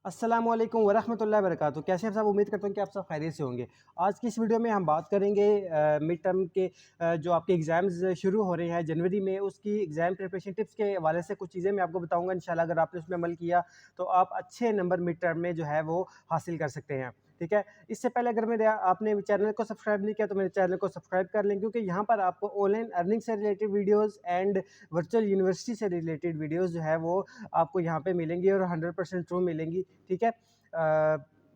अस्सलामुअलैकुम वरहमतुल्लाहि वबरकातुहू। कैसे हैं सब? उम्मीद करता हूँ कि आप सब खैरियत से होंगे। आज की इस वीडियो में हम बात करेंगे मिड टर्म के जो आपके एग्ज़ाम्स शुरू हो रहे हैं जनवरी में, उसकी एग्ज़ाम प्रिपरेशन टिप्स के हवाले से कुछ चीज़ें मैं आपको बताऊँगा। इंशाल्लाह अगर आपने उसमें अमल किया तो आप अच्छे नंबर मिड टर्म में जो है वो हासिल कर सकते हैं। ठीक है? इससे पहले अगर मेरे आपने चैनल को सब्सक्राइब नहीं किया तो मेरे चैनल को सब्सक्राइब कर लें, क्योंकि यहाँ पर आपको ऑनलाइन अर्निंग से related videos and virtual university से रिलेटेड वीडियोज़ जो है वो आपको यहाँ पे मिलेंगी और 100% ट्रू मिलेंगी। ठीक है?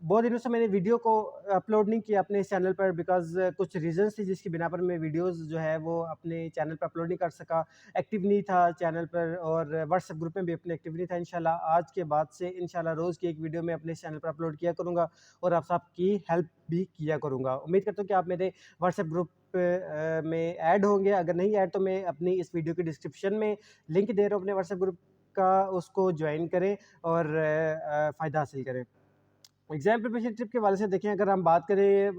बहुत दिनों से मैंने वीडियो को अपलोड नहीं किया अपने इस चैनल पर, बिकॉज़ कुछ रीज़न्स थी जिसकी बिना पर मैं वीडियोज़ जो है वो अपने चैनल पर अपलोड नहीं कर सका। एक्टिव नहीं था चैनल पर और व्हाट्सएप ग्रुप में भी अपने एक्टिव नहीं था। इंशाल्लाह आज के बाद से इंशाल्लाह रोज़ की एक वीडियो मैं अपने चैनल पर अपलोड किया करूँगा और आप सबकी हेल्प भी किया करूँगा। उम्मीद करता हूँ कि आप मेरे व्हाट्सएप ग्रुप में ऐड होंगे। अगर नहीं ऐड तो मैं अपनी इस वीडियो की डिस्क्रिप्शन में लिंक दे रहा हूँ अपने व्हाट्सएप ग्रुप का, उसको ज्वाइन करें और फ़ायदा हासिल करें। एग्ज़ाम प्रिपरेशन ट्रिप के हवाले से देखें, अगर हम बात करें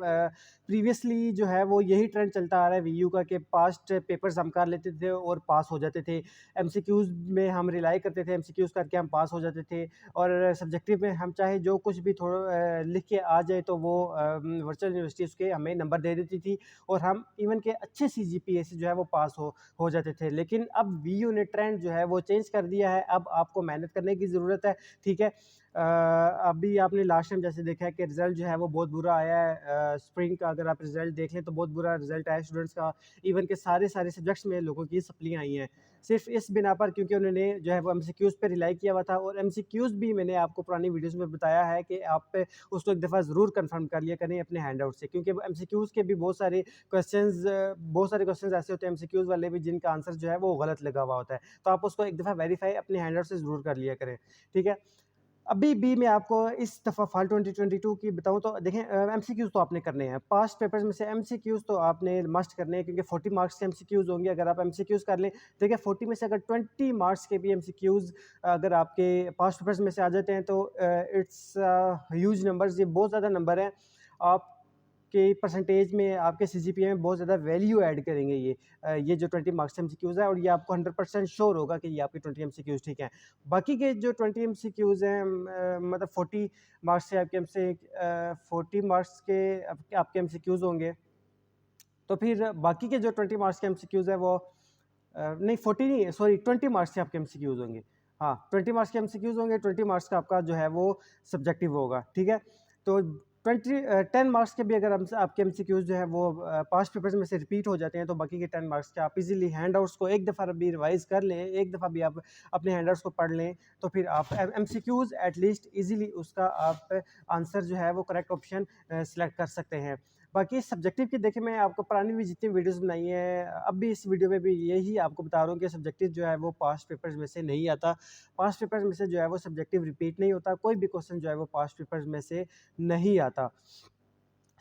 प्रीवियसली जो है वो यही ट्रेंड चलता आ रहा है वीयू का, कि पास्ट पेपर्स हम कर लेते थे और पास हो जाते थे। एमसीक्यूज़ में हम रिलाई करते थे, एमसीक्यूज़ करके हम पास हो जाते थे और सब्जेक्टिव में हम चाहे जो कुछ भी थोड़ा लिख के आ जाए तो वो वर्चुअल यूनिवर्सिटी उसके हमें नंबर दे देती थी और हम इवन के अच्छे सीजीपीए से जो है वो पास हो जाते थे। लेकिन अब वीयू ने ट्रेंड जो है वो चेंज कर दिया है। अब आपको मेहनत करने की ज़रूरत है। ठीक है? अभी आपने लास्ट टाइम जैसे देखा है कि रिज़ल्ट जो है वो बहुत बुरा आया है। स्प्रिंग का अगर आप रिज़ल्ट देख लें तो बहुत बुरा रिज़ल्ट आया है स्टूडेंट्स का। इवन के सारे सब्जेक्ट्स में लोगों की सप्लियाँ आई हैं, सिर्फ इस बिना पर क्योंकि उन्होंने जो है वो एमसीक्यूज़ पे रिलाई किया हुआ था। और एमसीक्यूज़ भी मैंने आपको पुरानी वीडियोज़ में बताया है कि आप उसको एक दफ़ा ज़रूर कन्फर्म कर लिया करें अपने हैंडआउट से, क्योंकि एमसीक्यूज़ के भी बहुत सारे क्वेश्चंस ऐसे होते हैं एमसीक्यूज़ वाले भी जिनका आंसर जो है वो गलत लगा हुआ होता है। तो आप उसको एक दफ़ा वेरीफाई अपने हैंडआउट से ज़रूर कर लिया करें। ठीक है? अभी भी मैं आपको इस दफ़ा फ़ॉल 2022 की बताऊँ तो देखें, एमसीक्यूज़ तो आपने करने हैं। पास्ट पेपर्स में से एमसीक्यूज़ तो आपने मस्ट करने हैं, क्योंकि 40 मार्क्स के एमसीक्यूज़ होंगे। अगर आप एमसीक्यूज़ कर लें, देखिए 40 में से अगर 20 मार्क्स के भी एमसीक्यूज़ अगर आपके पास्ट पेपर्स में से आ जाते हैं तो इट्स ह्यूज नंबर्स, ये बहुत ज़्यादा नंबर हैं। आपके परसेंटेज में, आपके सीजीपीए में बहुत ज़्यादा वैल्यू ऐड करेंगे ये जो 20 मार्क्स एमसीक्यूज़ है, और ये आपको 100% श्योर होगा कि ये आपके 20 एमसीक्यूज़ ठीक हैं। बाकी के जो 20 एमसीक्यूज़ हैं, मतलब 40 मार्क्स से आपके 40 मार्क्स के आपके एमसीक्यूज़ होंगे, तो फिर बाकी के जो 20 मार्क्स के एमसीक्यूज़ है वो नहीं 40 नहीं, सॉरी 20 मार्क्स के आपके एमसीक्यूज़ होंगे। हाँ, 20 मार्क्स के एमसीक्यूज़ होंगे, 20 मार्क्स का आपका जो है वो सब्जेक्टिव होगा। ठीक है? तो 10 मार्क्स के भी अगर हम आपके एमसीक्यूज़ जो है वो पास्ट पेपर्स में से रिपीट हो जाते हैं, तो बाकी के 10 मार्क्स के आप इजीली हैंडआउट्स को एक दफ़ा भी रिवाइज़ कर लें, एक दफ़ा भी आप अपने हैंडआउट्स को पढ़ लें, तो फिर आप एमसीक्यूज़ एटलीस्ट इजीली उसका आप आंसर जो है वो करेक्ट ऑप्शन सेलेक्ट कर सकते हैं। बाकी सब्जेक्टिव की देखिए, मैं आपको पुरानी भी जितनी वीडियोज़ बनाई हैं, अब भी इस वीडियो में भी यही आपको बता रहा हूँ कि सब्जेक्टिव जो है वो पास्ट पेपर्स में से नहीं आता। पास्ट पेपर्स में से जो है वो सब्जेक्टिव रिपीट नहीं होता, कोई भी क्वेश्चन जो है वो पास्ट पेपर्स में से नहीं आता।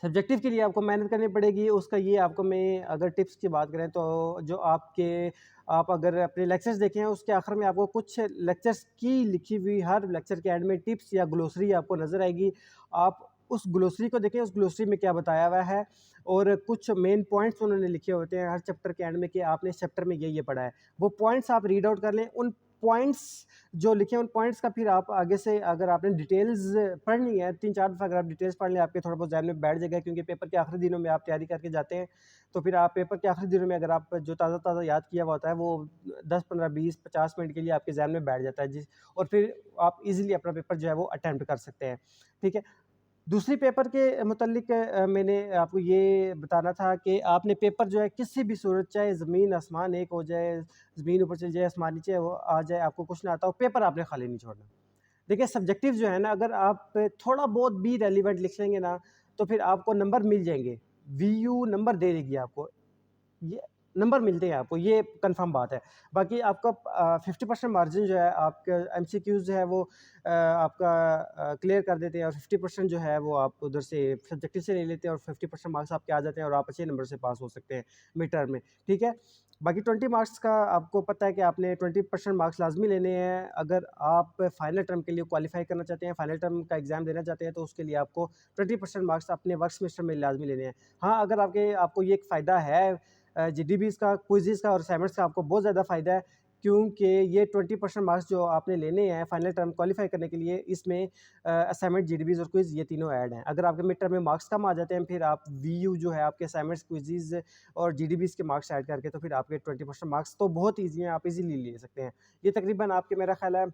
सब्जेक्टिव के लिए आपको मेहनत करनी पड़ेगी। उसका ये आपको मैं अगर टिप्स की बात करें तो जो आप अगर अपने लेक्चर्स देखें, उसके आखिर में आपको कुछ लेक्चर्स की लिखी हुई हर लेक्चर के एंड में टिप्स या ग्लोसरी आपको नज़र आएगी। आप उस ग्लोसरी को देखें, उस ग्लोसरी में क्या बताया हुआ है और कुछ मेन पॉइंट्स उन्होंने लिखे होते हैं हर चैप्टर के एंड में कि आपने इस चैप्टर में ये पढ़ा है। वो पॉइंट्स आप रीड आउट कर लें। उन पॉइंट्स जो लिखे हैं, उन पॉइंट्स का फिर आप आगे से अगर आपने डिटेल्स पढ़नी है, 3-4 दफ़ा अगर आप डिटेल्स पढ़ लें, आपके थोड़ा बहुत ज़हन में बैठ जाएगा, क्योंकि पेपर के आखिरी दिनों में आप तैयारी करके जाते हैं। तो फिर आप पेपर के आखिरी दिनों में अगर आप जो ताज़ा-ताज़ा याद किया हुआ होता है, वो 10, 15, 20, 50 मिनट के लिए आपके ज़हन में बैठ जाता है और फिर आप ईज़िली अपना पेपर जो है वो अटेम्प्ट कर सकते हैं। ठीक है? दूसरी पेपर के मुतल्लिक मैंने आपको ये बताना था कि आपने पेपर जो है किसी भी सूरत, चाहे ज़मीन आसमान एक हो जाए, ज़मीन ऊपर चली जाए, आसमान नीचे वो आ जाए, आपको कुछ ना आता हो, पेपर आपने खाली नहीं छोड़ना। देखिए सब्जेक्टिव जो है ना, अगर आप थोड़ा बहुत भी रेलिवेंट लिख लेंगे ना, तो फिर आपको नंबर मिल जाएँगे। वीयू नंबर दे देगी आपको। ये नंबर मिलते हैं आपको, ये कन्फर्म बात है। बाकी आपका 50% मार्जिन जो है आपका एमसीक्यूज़ जो है वो आपका क्लियर कर देते हैं और 50% जो है वो आप उधर से सब्जेक्टिव से ले लेते हैं और 50% मार्क्स आपके आ जाते हैं और आप अच्छे नंबर से पास हो सकते हैं मिड टर्म में। ठीक है? बाकी 20 मार्क्स का आपको पता है कि आपने 20% मार्क्स लाज़मी लेने हैं। अगर आप फाइनल टर्म के लिए क्वालीफाई करना चाहते हैं, फाइनल टर्म का एग्ज़ाम देना चाहते हैं, तो उसके लिए आपको 20% मार्क्स अपने वर्क सेमेस्टर में लाज़मी लेने हैं। हाँ, अगर आपको ये एक फ़ायदा है, जीडीबीज़ का, क्विज़ेज़ का और असाइनमेंट्स का आपको बहुत ज़्यादा फ़ायदा है क्योंकि ये 20% मार्क्स जो आपने लेने हैं फाइनल टर्म क्वालिफाई करने के लिए, इसमें असाइनमेंट, जीडीबीज और क्विज ये तीनों ऐड हैं। अगर आपके मिड टर्म में मार्क्स कम आ जाते हैं, फिर आप वीयू जो है आपके असाइनमेंट्स, क्विजीज और जीडीबीज के मार्क्स ऐड करके, तो फिर आपके 20% मार्क्स तो बहुत ईजी हैं, आप इजीली ले सकते हैं। ये तकरीबन आपके, मेरा ख्याल है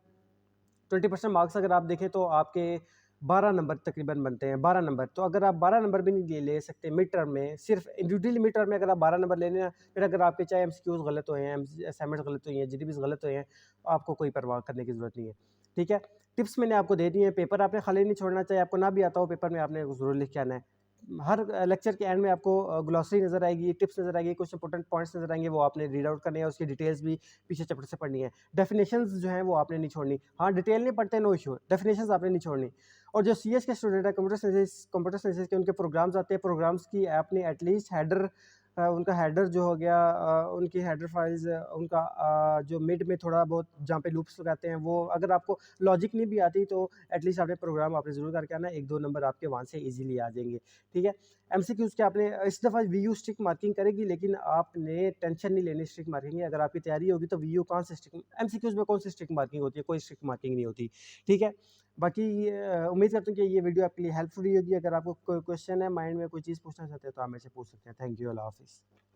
20% मार्क्स अगर आप देखें तो आपके 12 नंबर तकरीबन बनते हैं, 12 नंबर। तो अगर आप 12 नंबर भी नहीं ले सकते मिड टर्म में, सिर्फ इंडिविजुअली मिड टर्म में अगर आप 12 नंबर ले लें, फिर अगर आपके चाहे एमसीक्यूज गलत हुए हैं, असाइनमेंट गलत हुई हैं, जीडीबीज गलत हुए हैं, आपको कोई परवाह करने की ज़रूरत नहीं है। ठीक है, टिप्स मैंने आपको दे दी हैं। पेपर आपने खाली नहीं छोड़ना, चाहे आपको ना भी आता हो, पेपर में आपने ज़रूर लिख के आना है। हर लेक्चर के एंड में आपको ग्लॉसरी नज़र आएगी, टिप्स नज़र आएगी, कुछ इंपॉर्टेंट पॉइंट्स नज़र आएंगे, वो आपने रीड आउट करने हैं, उसकी डिटेल्स भी पीछे चैप्टर से पढ़नी है। डेफिनेशंस जो हैं वो आपने नहीं छोड़नी। हाँ, डिटेल नहीं पढ़ते, नो इशू, डेफिनेशंस आपने नहीं छोड़नी। और जो सीएस के स्टूडेंट है, कंप्यूटर साइंस के उनके प्रोग्राम्स आते हैं, प्रोग्राम्स की आपने एटलीस्ट हेडर, उनका हेडर जो हो गया, उनकी हेडर फाइल्स, उनका जो मिड में थोड़ा बहुत जहाँ पे लूप्स लगाते हैं, वो अगर आपको लॉजिक नहीं भी आती तो एटलीस्ट आपने प्रोग्राम आपने ज़रूर करके आना, 1-2 नंबर आपके वहाँ से ईजिली आ जाएंगे। ठीक है, एमसीक्यूज़ के आपने इस दफ़ा वीयू स्ट्रिक्ट मार्किंग करेगी, लेकिन आपने टेंशन नहीं लेनी स्ट्रिक्ट मार्किंग की। अगर आपकी तैयारी होगी तो वीयू कौन से स्ट्रिक्ट, एमसीक्यूज़ में कौन सी स्ट्रिक्ट मार्किंग होती है, कोई स्ट्रिक्ट मार्किंग नहीं होती। ठीक है, बाकी उम्मीद करता हूँ कि ये वीडियो आपके लिए हेल्पफुल होगी। अगर आपको कोई क्वेश्चन है, माइंड में कोई चीज़ पूछना चाहते हैं, तो आप मेरे से पूछ सकते हैं। थैंक यू, अल्लाह हाफ़िज़।